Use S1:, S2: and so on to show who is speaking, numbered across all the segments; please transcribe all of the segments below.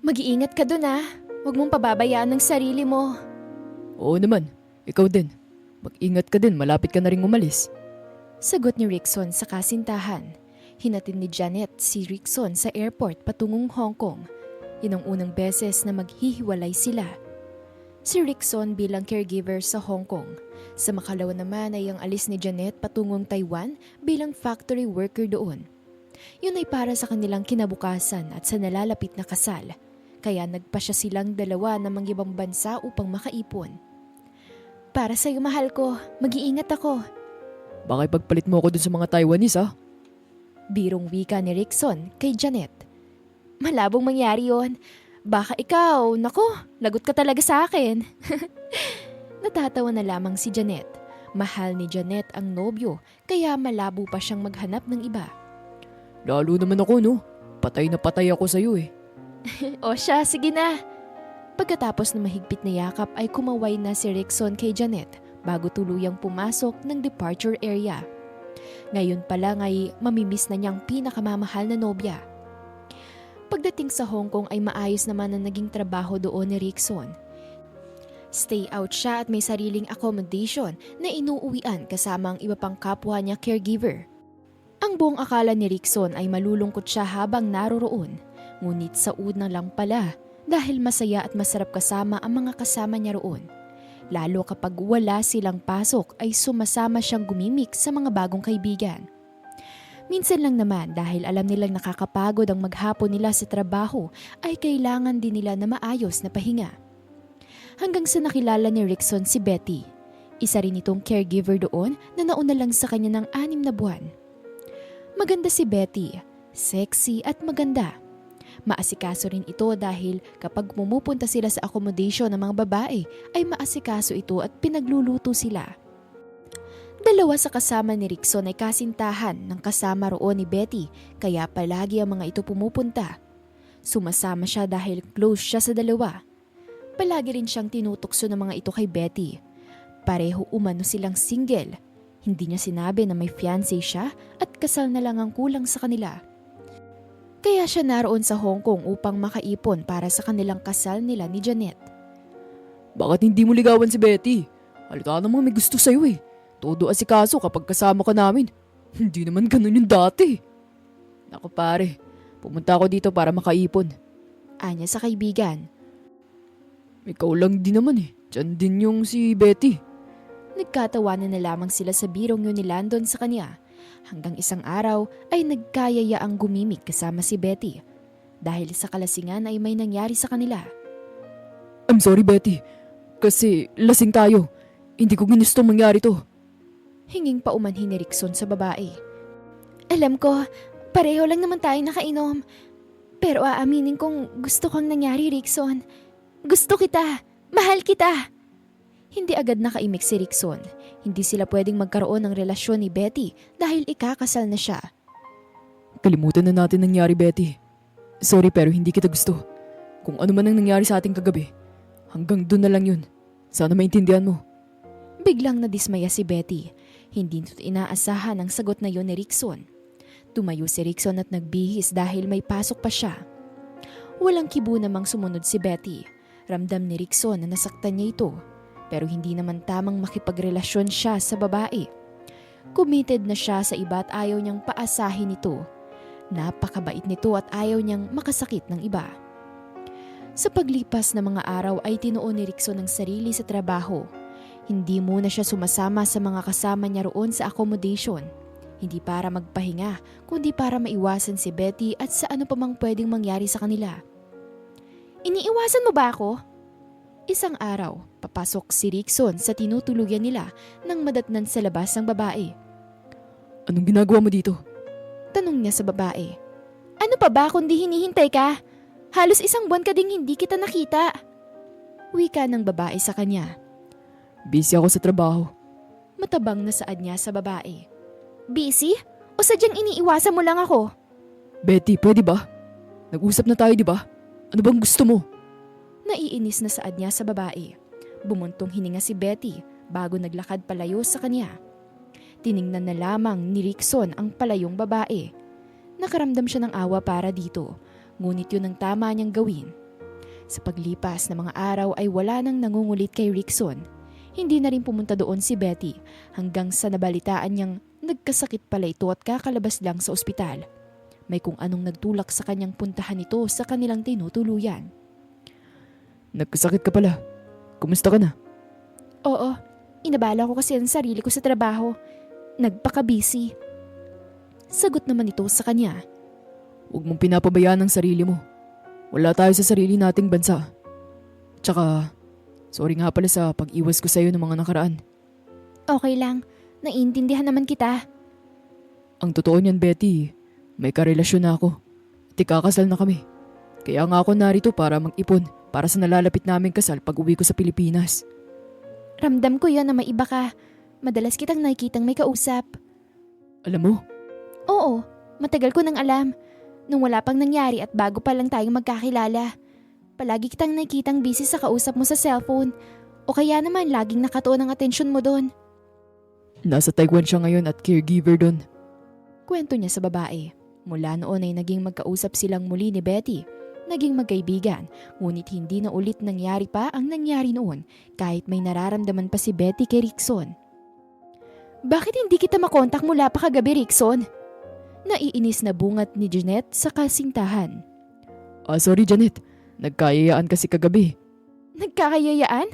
S1: Mag-iingat ka dun ah. Huwag mong pababayaan ng sarili mo.
S2: Oo naman, ikaw din. Mag-ingat ka din, malapit ka na ring umalis.
S1: Sagot ni Rickson sa kasintahan. Hinatid ni Janet si Rickson sa airport patungong Hong Kong. Yun ang unang beses na maghihiwalay sila. Si Rickson bilang caregiver sa Hong Kong. Sa makalawa naman ay ang alis ni Janet patungong Taiwan bilang factory worker doon. Yun ay para sa kanilang kinabukasan at sa nalalapit na kasal. Kaya nagpasya silang dalawa na mangyibang bansa upang makaipon. Para sa'yo mahal ko, mag-iingat ako.
S2: Baka ipagpalit mo ako dun sa mga Taiwanese ha?
S1: Birong wika ni Rickson kay Janet. Malabong mangyari yon. Baka ikaw, nako, lagot ka talaga sa akin. Natatawa na lamang si Janet. Mahal ni Janet ang nobyo, kaya malabo pa siyang maghanap ng iba.
S2: Lalo naman ako no, patay na patay ako sa'yo eh.
S1: O siya, sige na. Pagkatapos ng mahigpit na yakap ay kumaway na si Rickson kay Janet bago tuluyang pumasok ng departure area. Ngayon pa lang ay mamimiss na niyang pinakamamahal na nobya. Pagdating sa Hong Kong ay maayos naman ang naging trabaho doon ni Rickson. Stay out siya at may sariling accommodation na inuuwian kasama ang iba pang kapwa niya caregiver. Ang buong akala ni Rickson ay malulungkot siya habang naroroon. Ngunit sa una lang pala dahil masaya at masarap kasama ang mga kasama niya roon. Lalo kapag wala silang pasok ay sumasama siyang gumimik sa mga bagong kaibigan. Minsan lang naman dahil alam nilang nakakapagod ang maghapon nila sa trabaho ay kailangan din nila na maayos na pahinga. Hanggang sa nakilala ni Rickson si Betty. Isa rin itong caregiver doon na nauna lang sa kanya ng 6 na buwan. Maganda si Betty, sexy at maganda. Maasikaso rin ito dahil kapag pumupunta sila sa accommodation ng mga babae ay maasikaso ito at pinagluluto sila. Dalawa sa kasama ni Rickson ay kasintahan ng kasama roon ni Betty kaya palagi ang mga ito pumupunta. Sumasama siya dahil close siya sa dalawa. Palagi rin siyang tinutukso ng mga ito kay Betty. Pareho umano silang single. Hindi niya sinabi na may fiancé siya at kasal na lang ang kulang sa kanila. Kaya siya naroon sa Hong Kong upang makaipon para sa kanilang kasal nila ni Janet.
S2: Bakit hindi mo ligawan si Betty? Halata namang may gusto sa'yo eh. Todo asikaso kapag kasama ka namin. Hindi naman ganun yung dati. Naku pare, pumunta ako dito para makaipon.
S1: Anya sa kaibigan.
S2: Ikaw lang din naman eh. Diyan din yung si Betty.
S1: Nagkatawanan na lamang sila sa birong yun ni Landon sa kanya. Hanggang isang araw ay nagkayayaang gumimik kasama si Betty. Dahil sa kalasingan ay may nangyari sa kanila.
S2: I'm sorry Betty. Kasi lasing tayo. Hindi ko ginusto mangyari to.
S1: Hinging paumanhin ni Rickson sa babae. Alam ko, pareho lang naman tayo nakainom. Pero aaminin kong gusto kang nangyari, Rickson. Gusto kita. Mahal kita. Hindi agad nakaimik si Rickson. Hindi sila pwedeng magkaroon ng relasyon ni Betty dahil ikakasal na siya.
S2: Kalimutan na natin nangyari Betty. Sorry pero hindi kita gusto. Kung ano man ang nangyari sa ating kagabi, hanggang doon na lang yun. Sana maintindihan mo.
S1: Biglang nadismaya si Betty. Hindi nito inaasahan ang sagot na yon ni Rickson. Tumayo si Rickson at nagbihis dahil may pasok pa siya. Walang kibo namang sumunod si Betty. Ramdam ni Rickson na nasaktan niya ito. Pero hindi naman tamang makipagrelasyon siya sa babae. Committed na siya sa iba at ayaw niyang paasahin ito. Napakabait nito at ayaw niyang makasakit ng iba. Sa paglipas ng mga araw ay tinuon ni Rickson ang sarili sa trabaho. Hindi muna siya sumasama sa mga kasama niya roon sa accommodation. Hindi para magpahinga, kundi para maiwasan si Betty at sa ano pa mang pwedeng mangyari sa kanila. Iniiwasan mo ba ako? Isang araw, papasok si Rickson sa tinutuluyan nila nang madatnan sa labas ang babae.
S2: Anong ginagawa mo dito?
S1: Tanong niya sa babae. Ano pa ba kundi hinihintay ka? Halos 1 buwan ka ding hindi kita nakita. Wika ng babae sa kanya.
S2: Busy ako sa trabaho.
S1: Matabang na saad niya sa babae. Busy? O sadyang iniiwasan mo lang ako?
S2: Betty, pwede ba? Nag-usap na tayo di ba? Ano bang gusto mo?
S1: Naiinis na saad niya sa babae. Bumuntong hininga si Betty bago naglakad palayo sa kanya. Tiningnan na lamang ni Rickson ang palayong babae. Nakaramdam siya ng awa para dito, ngunit yun ang tama niyang gawin. Sa paglipas ng mga araw ay wala nang nangungulit kay Rickson. Hindi na rin pumunta doon si Betty hanggang sa nabalitaan niyang nagkasakit pala ito at kakalabas lang sa ospital. May kung anong nagtulak sa kanyang puntahan ito sa kanilang tinutuluyan.
S2: Nagkasakit ka pala. Kumusta ka na?
S1: Oo, inabala ko kasi ang sarili ko sa trabaho. Nagpaka-busy. Sagot naman ito sa kanya.
S2: Huwag mong pinapabayaan ang sarili mo. Wala tayo sa sarili nating bansa. Tsaka, sorry nga pala sa pag-iwas ko sa'yo ng mga nakaraan.
S1: Okay lang, naiintindihan naman kita.
S2: Ang totoo niyan, Betty, may karelasyon na ako. At ikakasal na kami. Kaya nga ako narito para mag-ipon para sa nalalapit naming kasal pag uwi ko sa Pilipinas.
S1: Ramdam ko yon na may iba ka. Madalas kitang nakikitang may kausap.
S2: Alam mo,
S1: Oo, matagal ko nang alam. Nung wala pang nangyari at bago pa lang tayong magkakilala. Palagi kitang nakikitang busy sa kausap mo sa cellphone. O kaya naman laging nakatuon ang atensyon mo doon.
S2: nasa Taiwan siya ngayon at caregiver doon.
S1: Kwento niya sa babae. Mula noon ay naging magkausap silang muli ni Betty. Naging magkaibigan, ngunit hindi na ulit nangyari pa ang nangyari noon kahit may nararamdaman pa si Betty kay Rickson. Bakit hindi kita makontak mula pa kagabi, Rickson? Naiinis na bungat ni Jeanette sa kasintahan.
S2: Sorry Janet, nagkayayaan kasi kagabi.
S1: Nagkakayayaan?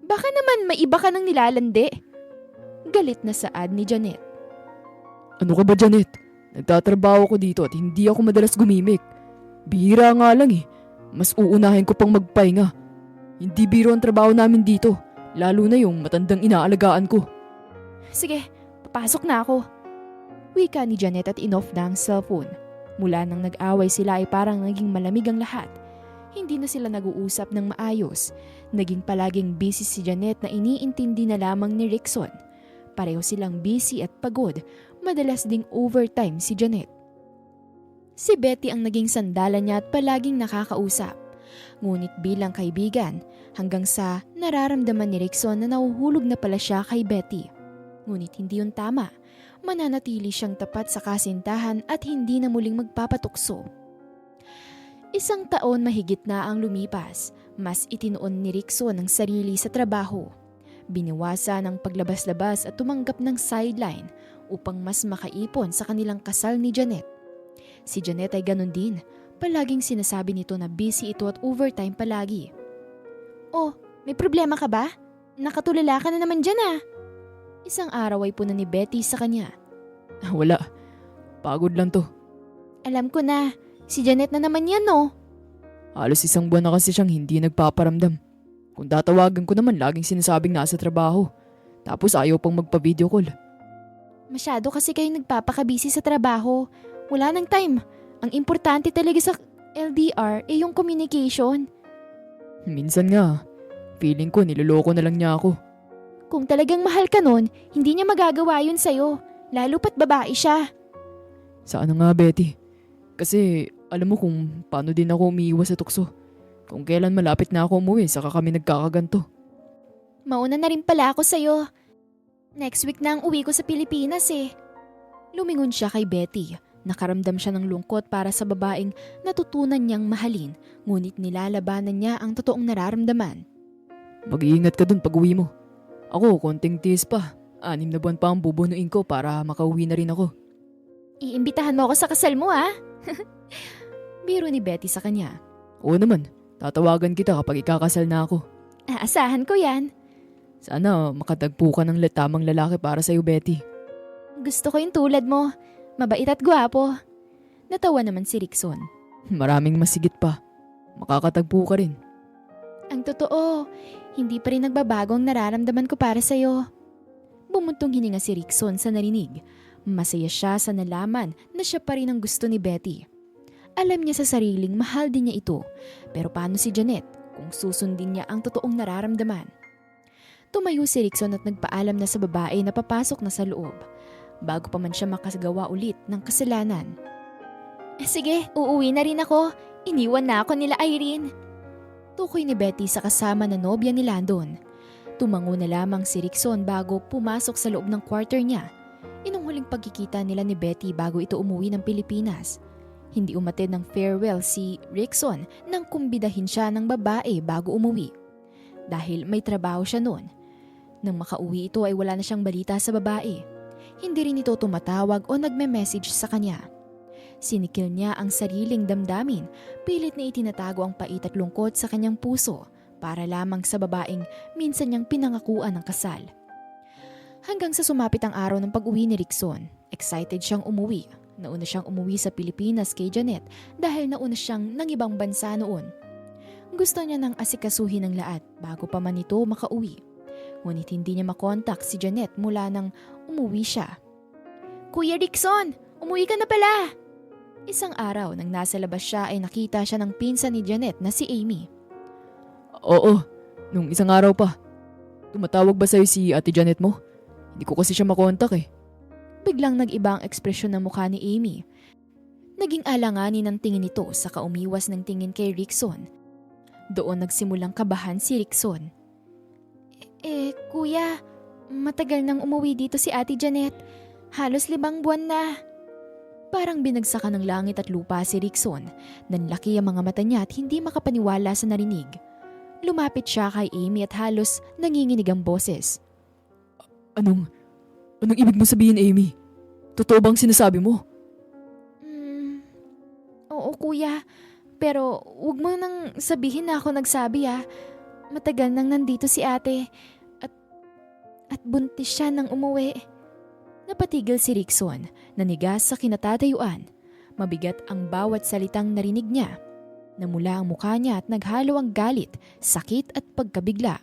S1: Baka naman may iba ka nang nilalandi. Galit na saad ni Jeanette.
S2: Ano ka ba Janet? Nagtatrabaho ko dito at hindi ako madalas gumimik. Bihira nga lang eh. Mas uunahin ko pang magpahinga. Hindi biro ang trabaho namin dito. Lalo na yung matandang inaalagaan ko.
S1: Sige, papasok na ako. Wika ni Janet at inoff na ang cellphone. Mula nang nag-away sila ay parang naging malamig ang lahat. Hindi na sila nag-uusap ng maayos. Naging palaging busy si Janet na iniintindi na lamang ni Rickson. Pareho silang busy at pagod. Madalas ding overtime si Janet. Si Betty ang naging sandalan niya at palaging nakakausap. Ngunit bilang kaibigan, hanggang sa nararamdaman ni Rickson na nahuhulog na pala siya kay Betty. Ngunit hindi yun tama. Mananatili siyang tapat sa kasintahan at hindi na muling magpapatukso. 1 taon mahigit na ang lumipas. Mas itinoon ni Rickson ang sarili sa trabaho. Biniwasan ang paglabas-labas at tumanggap ng sideline upang mas makaipon sa kanilang kasal ni Janet. Si Janet ay ganun din. Palaging sinasabi nito na busy ito at overtime palagi. Oh, may problema ka ba? Nakatulala ka na naman dyan ah. 1 araw ay puna ni Betty sa kanya.
S2: Wala. Pagod lang to.
S1: Alam ko na, si Janet na naman yan no.
S2: Halos 1 buwan na kasi siyang hindi nagpaparamdam. Kung tatawagan ko naman laging sinasabing nasa trabaho. Tapos ayaw pang magpa-video call.
S1: Masyado kasi kayo nagpapakabisi sa trabaho. Wala nang time. Ang importante talaga sa LDR ay yung communication.
S2: Minsan nga, feeling ko niloloko na lang niya ako.
S1: Kung talagang mahal ka nun, hindi niya magagawa yun sa'yo. Lalo pat babae siya.
S2: Saan na nga Betty? Kasi alam mo kung paano din ako umiiwas sa tukso. Kung kailan malapit na ako umuwi, saka kami nagkakaganto.
S1: Mauna na rin pala ako sa'yo. Next week na ang uwi ko sa Pilipinas eh. Lumingon siya kay Betty. Nakaramdam siya ng lungkot para sa babaeng natutunan niyang mahalin, ngunit nilalabanan niya ang totoong nararamdaman.
S2: Mag-iingat ka dun pag uwi mo. Ako, konting tiis pa. 6 na buwan pa ang bubunuin ko para makauwi na rin ako.
S1: Iimbitahan mo ako sa kasal mo ah. Biro ni Betty sa kanya.
S2: Oo naman, tatawagan kita kapag ikakasal na ako.
S1: Aasahan ko yan.
S2: Sana makatagpo ka ng tamang lalaki para sa'yo, Betty.
S1: Gusto ko yung tulad mo. Mabait at gwapo. Natawa naman si Rickson.
S2: Maraming masigit pa. Makakatagpo ka rin.
S1: Ang totoo, hindi pa rin nagbabago ang nararamdaman ko para sa'yo. Bumuntong hininga si Rickson sa narinig. Masaya siya sa nalaman na siya pa rin ang gusto ni Betty. Alam niya sa sariling mahal din niya ito. Pero paano si Janet kung susundin niya ang totoong nararamdaman? Tumayo si Rickson at nagpaalam na sa babae na papasok na sa loob. Bago pa man siya makagawa ulit ng kasalanan. Sige, uuwi na rin ako. Iniwan na ako nila Irene. Tukoy ni Betty sa kasama na nobya ni Landon. Tumango na lamang si Rickson bago pumasok sa loob ng quarter niya. Inong huling pagkikita nila ni Betty bago ito umuwi ng Pilipinas. Hindi umatid ng farewell si Rickson nang kumbidahin siya ng babae bago umuwi. Dahil may trabaho siya noon. Nang makauwi ito ay wala na siyang balita sa babae. Hindi rin ito tumatawag o nagme-message sa kanya. Sinikil niya ang sariling damdamin, pilit na itinatago ang pait at lungkot sa kanyang puso para lamang sa babaeng minsan niyang pinangakuan ng kasal. Hanggang sa sumapit ang araw ng pag-uwi ni Rickson, excited siyang umuwi. Nauna siyang umuwi sa Pilipinas kay Janet dahil nauna siyang nang ibang bansa noon. Gusto niya nang asikasuhin ang lahat bago pa man ito makauwi. Ngunit hindi niya makontak si Janet mula nang umuwi siya. "Kuya Rickson, umuwi ka na pala!" Isang araw nang nasa labas siya ay nakita siya ng pinsan ni Janet na si Amy.
S2: Oo, nung isang araw pa. Tumatawag ba sa'yo si Ate Janet mo? Hindi ko kasi siya makontak eh.
S1: Biglang nag-iba ang ekspresyon ng mukha ni Amy. Naging alanganin ang tingin nito sa kaumiwas ng tingin kay Rickson. Doon nagsimulang kabahan si Rickson. Kuya, matagal nang umuwi dito si Ate Janet. Halos 5 buwan na." Parang binagsakan ng langit at lupa si Rickson. Nanlaki ang mga mata niya at hindi makapaniwala sa narinig. Lumapit siya kay Amy at halos nanginginig ang boses.
S2: Anong ibig mo sabihin, Amy? Totoo bang sinasabi mo?
S1: Oo kuya, pero wag mo nang sabihin na ako nagsabi ah. Matagal nang nandito si ate at buntis siya nang umuwi. Napatigil si Rickson, nanigas sa kinatatayuan. Mabigat ang bawat salitang narinig niya. Namula ang mukha niya at naghalo ang galit, sakit at pagkabigla.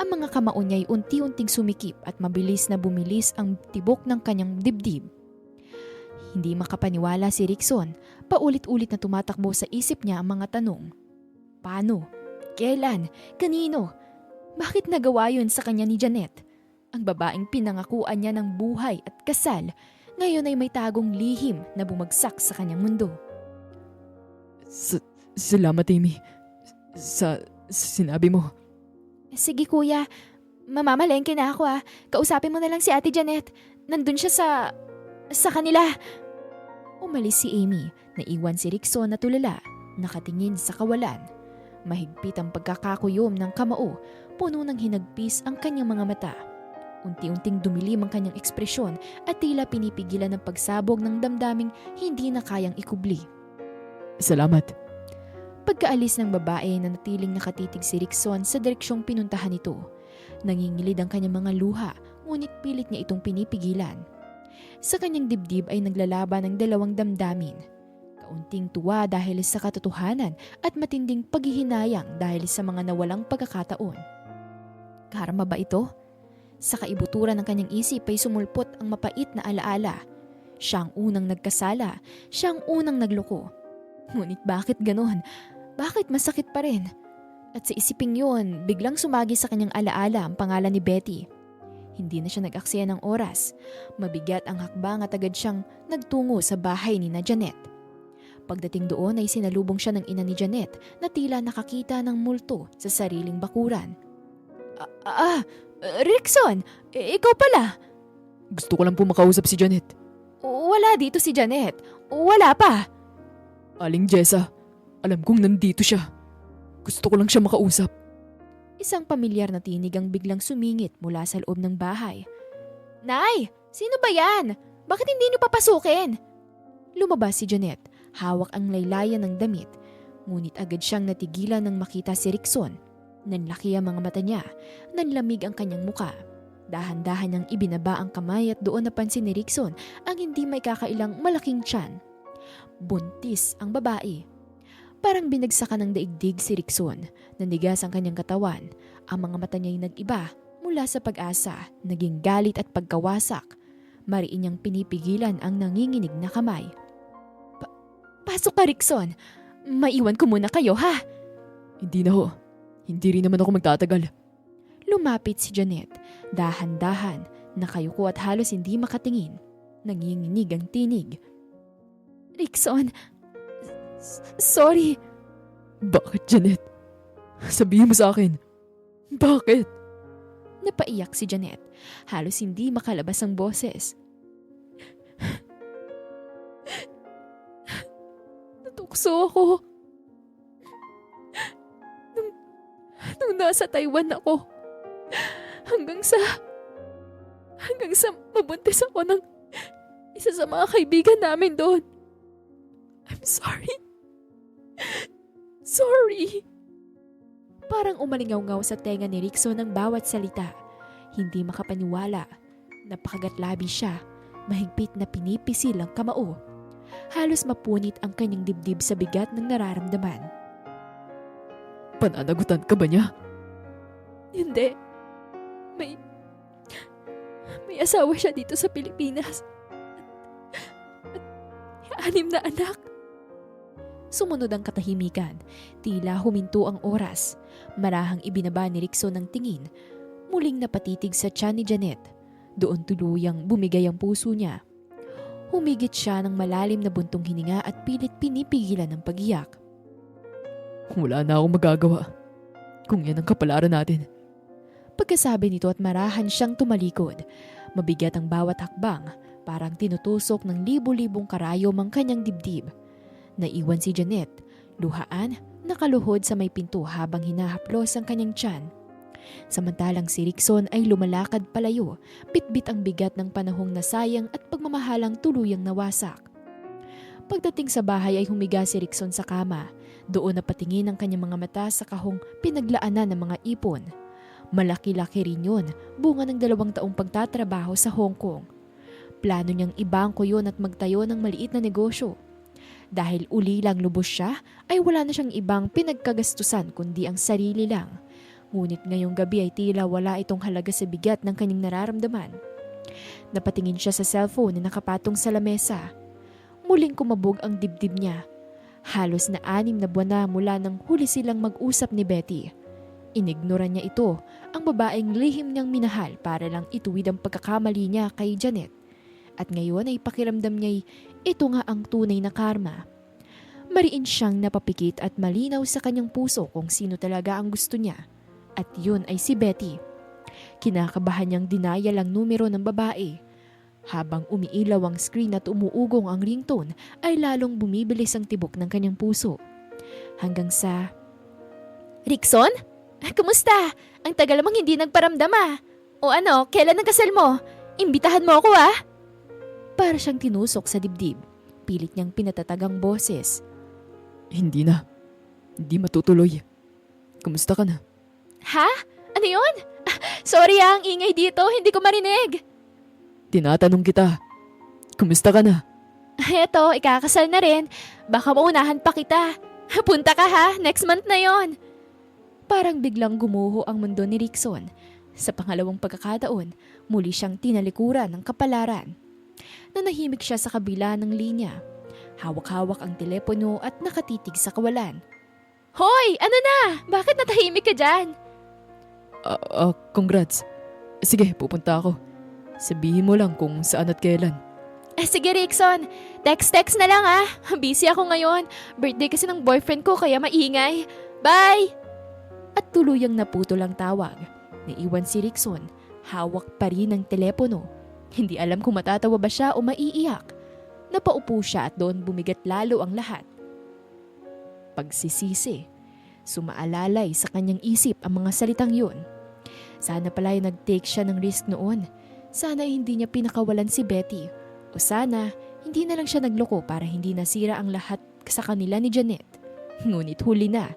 S1: Ang mga kamao niya ay unti-unting sumikip at mabilis na bumilis ang tibok ng kanyang dibdib. Hindi makapaniwala si Rickson, paulit-ulit na tumatakbo sa isip niya ang mga tanong. Paano? Kailan? Kanino? Bakit nagawa yun sa kanya ni Janet? Ang babaeng pinangakuan niya ng buhay at kasal, ngayon ay may tagong lihim na bumagsak sa kanyang mundo.
S2: Salamat, Amy. Sa sinabi mo.
S1: Sige kuya, mamamalengke na ako ah. Kausapin mo na lang si Ate Janet. Nandun siya sa kanila. Umalis si Amy, naiwan si Rickson na tulala, nakatingin sa kawalan. Mahigpit ang pagkakakuyom ng kamao, puno ng hinagpis ang kanyang mga mata. Unti-unting dumilim ang kanyang ekspresyon at tila pinipigilan ng pagsabog ng damdaming hindi na kayang ikubli.
S2: Salamat.
S1: Pagkaalis ng babae na natiling nakatitig si Rickson sa direksyong pinuntahan nito. Nangingilid ang kanyang mga luha, ngunit pilit niya itong pinipigilan. Sa kanyang dibdib ay naglalaban ang dalawang damdamin. Kaunting tuwa dahil sa katotohanan at matinding paghihinayang dahil sa mga nawalang pagkakataon. Karma ba ito? Sa kaibuturan ng kanyang isip ay sumulpot ang mapait na alaala. Siya ang unang nagkasala, siya ang unang nagloko. Ngunit bakit ganon? Bakit masakit pa rin? At sa isiping yun, biglang sumagi sa kanyang alaala ang pangalan ni Betty. Hindi na siya nag-aksaya ng oras. Mabigat ang hakbang at agad siyang nagtungo sa bahay ni na Janet. Pagdating doon ay sinalubong siya ng ina ni Janet na tila nakakita ng multo sa sariling bakuran. Rickson! Ikaw pala!
S2: Gusto ko lang po makausap si Janet.
S1: Wala dito si Janet. Wala pa.
S2: Aling Jessa, alam kong nandito siya. Gusto ko lang siya makausap.
S1: Isang pamilyar na tinig ang biglang sumingit mula sa loob ng bahay. Nay! Sino ba yan? Bakit hindi niyo papasukin? Lumabas si Janet, hawak ang laylayan ng damit. Ngunit agad siyang natigilan nang makita si Rickson. Nanlaki ang mga mata niya, nanlamig ang kanyang muka. Dahan-dahan niyang ibinaba ang kamay at doon napansin ni Rickson ang hindi may kakailang malaking tiyan. Buntis ang babae. Parang binagsakan ng daigdig si Rickson. Nanigas ang kanyang katawan. Ang mga mata niya'y nag-iba mula sa pag-asa, naging galit at pagkawasak. Mariin niyang pinipigilan ang nanginginig na kamay. Pasok ka, Rickson. Maiwan ko muna kayo, ha?
S2: Hindi na ho. Hindi rin naman ako magtatagal.
S1: Lumapit si Janet. Dahan-dahan, nakayuko at halos hindi makatingin. Nanginginig ang tinig. Rickson, sorry.
S2: Bakit, Janet? Sabihin mo sa akin. Bakit?
S1: Napaiyak si Janet. Halos hindi makalabas ang boses. Tukso ako. Nung nasa Taiwan ako. Hanggang sa mabuntis ako ng isa sa mga kaibigan namin doon. I'm sorry. Sorry. Parang umalingaw-ngaw sa tenga ni Rickson ang bawat salita. Hindi makapaniwala. Napakagatlabi siya. Mahigpit na pinipisil ang kamao. Halos mapunit ang kanyang dibdib sa bigat ng nararamdaman.
S2: Pananagutan ka ba niya?
S1: Hindi. May asawa siya dito sa Pilipinas. At 6 na anak. Sumunod ang katahimikan. Tila huminto ang oras. Marahang ibinaba ni Rickson ang tingin. Muling napatitig sa tiyan ni Janet. Doon tuluyang bumigay ang puso niya. Humigit siya ng malalim na buntong hininga at pilit pinipigilan ng pagiyak.
S2: Wala na akong magagawa. Kung yan ang kapalaran natin.
S1: Pagkasabi nito at marahan siyang tumalikod. Mabigat ang bawat hakbang. Parang tinutusok ng libo-libong karayom ang kanyang dibdib. Naiwan si Janet. Luhaan, nakaluhod sa may pinto habang hinahaplos ang kanyang tiyan. Samantalang si Rickson ay lumalakad palayo, bitbit ang bigat ng panahong nasayang at pagmamahalang tuluyang nawasak. Pagdating sa bahay ay humiga si Rickson sa kama. Doon napatingin ang kanyang mga mata sa kahong pinaglaanan ng mga ipon. Malaki-laki rin yun, bunga ng 2 taong pagtatrabaho sa Hong Kong. Plano niyang ibangko yun at magtayo ng maliit na negosyo. Dahil uli lang lubos siya, ay wala na siyang ibang pinagkagastusan kundi ang sarili lang. Ngunit ngayong gabi ay tila wala itong halaga sa bigat ng kanyang nararamdaman. Napatingin siya sa cellphone na nakapatong sa lamesa. Muling kumabog ang dibdib niya. Halos na 6 na buwan na mula nang huli silang mag-usap ni Betty. Inignora niya ito, ang babaeng lihim niyang minahal para lang ituwid ang pagkakamali niya kay Janet. At ngayon ay pakiramdam niya'y ito nga ang tunay na karma. Mariin siyang napapikit at malinaw sa kanyang puso kung sino talaga ang gusto niya. At yun ay si Betty. Kinakabahan niyang dinayal ang numero ng babae. Habang umiilaw ang screen at umuugong ang ringtone, ay lalong bumibilis ang tibok ng kanyang puso. Hanggang sa... Rickson? Kumusta? Ang tagal mong hindi nagparamdam ah. O ano, kailan ang kasal mo? Imbitahan mo ako ah. Para siyang tinusok sa dibdib. Pilit niyang pinatatag ang boses.
S2: Hindi na. Hindi matutuloy. Kumusta ka na?
S1: Ha? Ano yun? Sorry ang ingay dito, hindi ko marinig.
S2: Tinatanong kita. Kumusta ka na?
S1: Eto, ikakasal na rin. Baka maunahan pa kita. Punta ka ha, next month na yon. Parang biglang gumuho ang mundo ni Rickson. Sa pangalawang pagkakataon, muli siyang tinalikuran ng kapalaran. Nanahimik siya sa kabila ng linya. Hawak-hawak ang telepono at nakatitig sa kawalan. Hoy! Ano na? Bakit natahimik ka dyan?
S2: Congrats. Sige, pupunta ako. Sabihin mo lang kung saan at kailan.
S1: Sige Rickson, text na lang ah. Busy ako ngayon. Birthday kasi ng boyfriend ko kaya maingay. Bye! At tuluyang naputol ang tawag. Naiwan si Rickson. Hawak pa rin ang telepono. Hindi alam kung matatawa ba siya o maiiyak. Napaupo siya at doon bumigat lalo ang lahat. Pagsisisi. Sumaalalay sa kanyang isip ang mga salitang yun. Sana pala ay nag-take siya ng risk noon. Sana hindi niya pinakawalan si Betty. O sana hindi na lang siya nagloko para hindi nasira ang lahat sa kanila ni Janet. Ngunit huli na.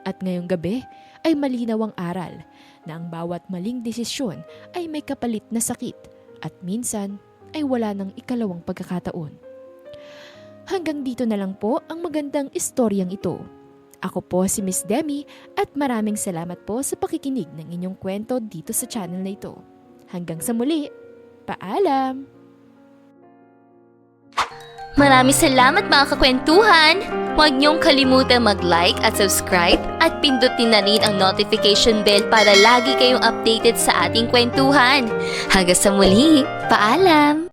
S1: At ngayong gabi ay malinaw ang aral na ang bawat maling desisyon ay may kapalit na sakit at minsan ay wala ng ikalawang pagkakataon. Hanggang dito na lang po ang magandang istoryang ito. Ako po si Miss Demi at maraming salamat po sa pakikinig ng inyong kwento dito sa channel na ito. Hanggang sa muli, paalam!
S3: Maraming salamat mga kakwentuhan! Huwag niyong kalimutan mag-like at subscribe at pindutin na rin ang notification bell para lagi kayong updated sa ating kwentuhan. Hanggang sa muli, paalam!